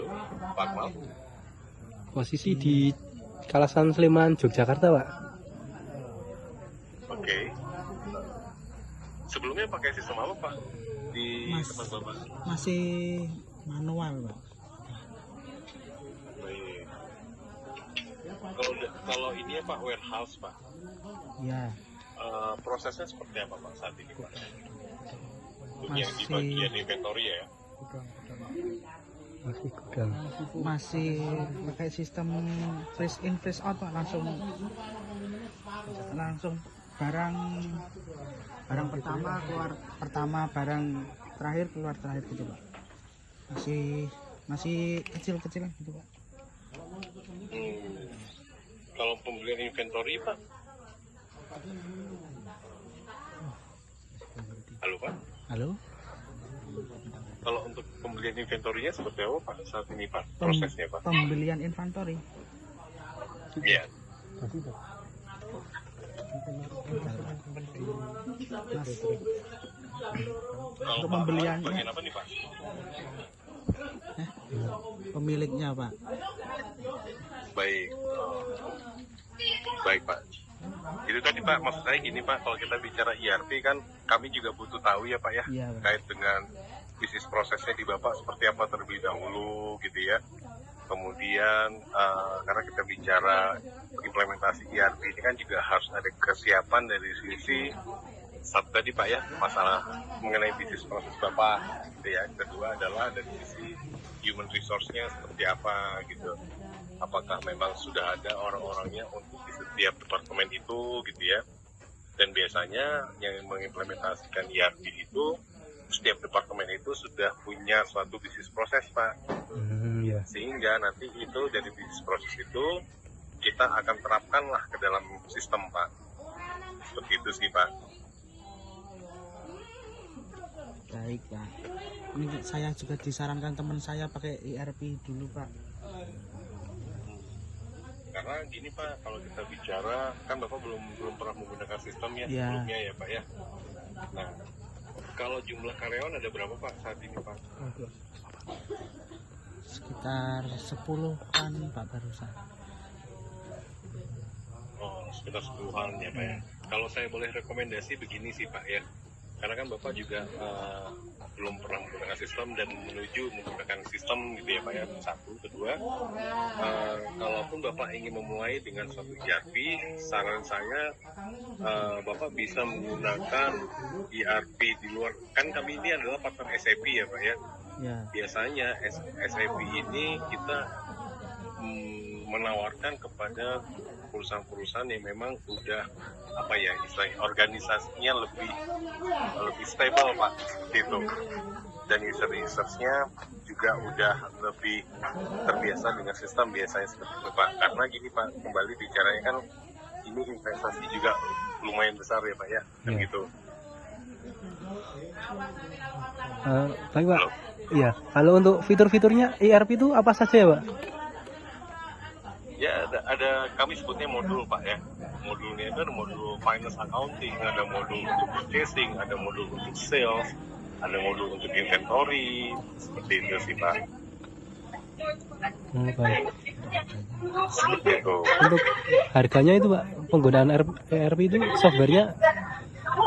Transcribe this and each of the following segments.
Halo, Pak Akmal. Posisi di Kalasan Sleman, Yogyakarta, Pak. Oke. Sebelumnya pakai sistem apa, Pak? Di tempat Bapak? Masih manual, Pak. Baik. Kalau ini ya Pak, warehouse, Pak. Ya, Prosesnya seperti apa, Pak, saat ini, Pak? Untuk yang di Masih- bagian inventory ya? Masih gudang. masih pakai sistem freeze in freeze out, Pak. Langsung barang pertama keluar pertama, barang terakhir keluar terakhir gitu, Pak. Masih kecil-kecil gitu, Pak. Kalau pembelian inventory, Pak? Halo, Pak? Halo? Kalau untuk pembelian inventory-nya seperti apa, Pak, saat ini, Pak? Prosesnya, Pak? Pembelian inventory. Iya. Kalau Untuk Pak, pembeliannya- bagian apa nih, Pak? Pemiliknya, Pak. Baik. Baik, Pak. Itu tadi, Pak, maksud saya gini, Pak, kalau kita bicara ERP kan kami juga butuh tahu ya, Pak, ya, Iya, Pak. terkait dengan bisnis prosesnya di Bapak seperti apa terlebih dahulu gitu ya. Kemudian karena kita bicara implementasi ERP ini kan juga harus ada kesiapan dari sisi satu tadi, Pak, ya, masalah mengenai bisnis proses Bapak gitu ya. Kedua adalah dari sisi human resource-nya seperti apa gitu. Apakah memang sudah ada orang-orangnya untuk di setiap departemen itu gitu ya. Dan biasanya yang mengimplementasikan ERP itu setiap departemen itu sudah punya suatu bisnis proses, Pak. Ya. Sehingga nanti itu dari bisnis proses itu kita akan terapkan lah ke dalam sistem, Pak. Seperti itu sih, Pak. Baik, Pak. Ini saya juga disarankan teman saya pakai ERP dulu, Pak. Karena gini, Pak, kalau kita bicara kan Bapak belum pernah menggunakan sistem ya Iya. sebelumnya ya, Pak, ya. Nah, kalau jumlah karyawan ada berapa, Pak, saat ini, Pak? Sekitar 10-an, Pak, barusan. Oh, sekitar 10-an ya, Pak, ya. Kalau saya boleh rekomendasi begini sih, Pak, ya. Karena kan Bapak juga belum pernah menggunakan sistem dan menuju menggunakan sistem gitu ya, Pak, ya. Satu, kedua, kalaupun Bapak ingin memulai dengan suatu ERP, saran saya Bapak bisa menggunakan ERP di luar. Kan kami ini adalah partner SAP ya, Pak, ya. Ya, Biasanya SAP ini kita menawarkan kepada perusahaan-perusahaan yang memang udah apa ya istilahnya organisasinya lebih stable, Pak, gitu. Dan user-usersnya juga udah lebih terbiasa dengan sistem biasanya seperti itu, Pak. Karena gini, Pak, kembali bicaranya kan ini investasi juga lumayan besar ya, Pak, ya, kan gitu. Baik, Pak. Iya. Kalau untuk fitur-fiturnya ERP itu apa saja ya, Pak? Ya ada kami sebutnya modul, Pak, ya. Modulnya itu ada modul finance accounting, ada modul untuk purchasing, ada modul untuk sales, ada modul untuk inventory, seperti itu sih, Pak. Baik. Seperti itu. Untuk harganya itu, Pak, penggunaan ERP itu softwarenya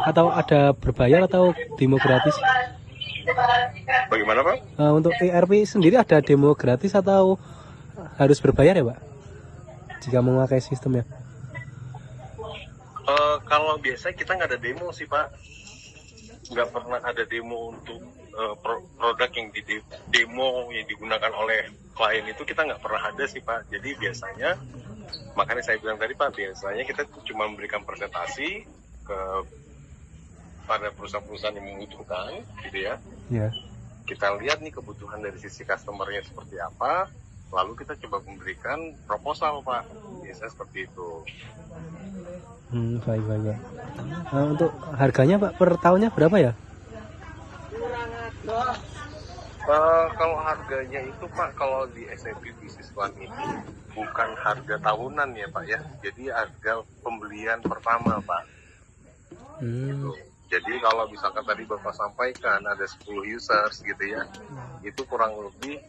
atau ada berbayar atau demo gratis? Bagaimana, Pak? Untuk ERP sendiri ada demo gratis atau harus berbayar ya, Pak? Jika memakai sistemnya. Kalau biasa kita nggak ada demo sih, Pak. Nggak pernah ada demo untuk produk yang demo yang digunakan oleh klien itu kita nggak pernah ada sih, Pak. Jadi biasanya, makanya saya bilang tadi, Pak, biasanya kita cuma memberikan presentasi ke pada perusahaan-perusahaan yang membutuhkan, gitu ya. Ya. Kita lihat nih kebutuhan dari sisi customer-nya seperti apa, lalu kita coba memberikan proposal, Pak. Biasanya seperti itu. Baik. Untuk harganya, Pak, per tahunnya berapa ya? Kalau harganya itu, Pak, kalau di SAP Business One ini bukan harga tahunan ya, Pak, ya. Jadi harga pembelian pertama, Pak. Gitu. Jadi kalau misalkan tadi Bapak sampaikan ada 10 users gitu ya, itu kurang lebih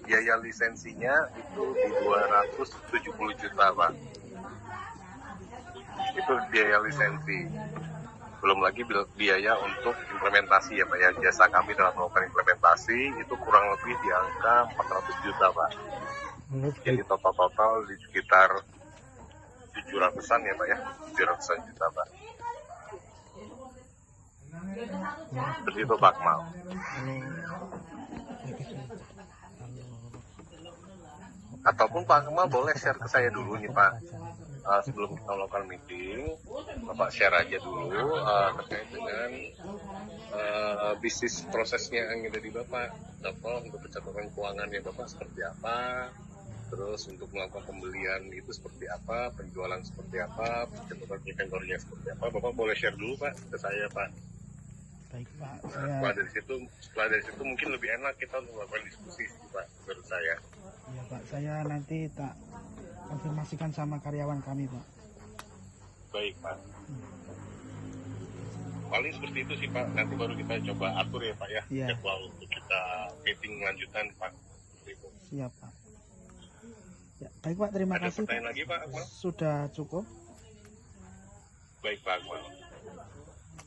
biaya lisensinya itu di 270 juta Pak. Itu biaya lisensi. Belum lagi biaya untuk implementasi ya Pak ya. Jasa kami dalam melakukan implementasi itu kurang lebih di angka 400 juta Pak. Jadi total di sekitar 700-an ya Pak ya. 700-an juta Pak. Seperti itu Pak Akmal. Ataupun Pak Akmal boleh share ke saya dulu nih Pak. Sebelum kita melakukan meeting, Bapak share aja dulu terkait dengan bisnis prosesnya yang ada di Bapak. Contoh untuk pencatatan keuangannya Bapak seperti apa, terus untuk melakukan pembelian itu seperti apa, penjualan seperti apa, pencatatan inventory-nya seperti apa. Bapak boleh share dulu Pak ke saya Pak. Baik Pak, Setelah dari situ mungkin lebih enak kita untuk melakukan diskusi Pak, menurut saya. ya Pak, saya nanti tak konfirmasikan sama karyawan kami Pak. Baik Pak. Paling seperti itu sih Pak. Nanti baru kita coba atur ya Pak ya. Iya. Jadwal untuk kita meeting lanjutan Pak. Seperti itu. Siap Pak. Ya, baik Pak, terima Ada kasih pertanyaan Pak. lagi Pak Akmal? Sudah cukup. Baik Pak Akmal.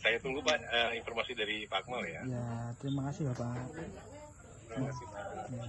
Saya tunggu Pak informasi dari Pak Akmal ya. Ya, terima kasih Bapak. Terima kasih Pak. Ya.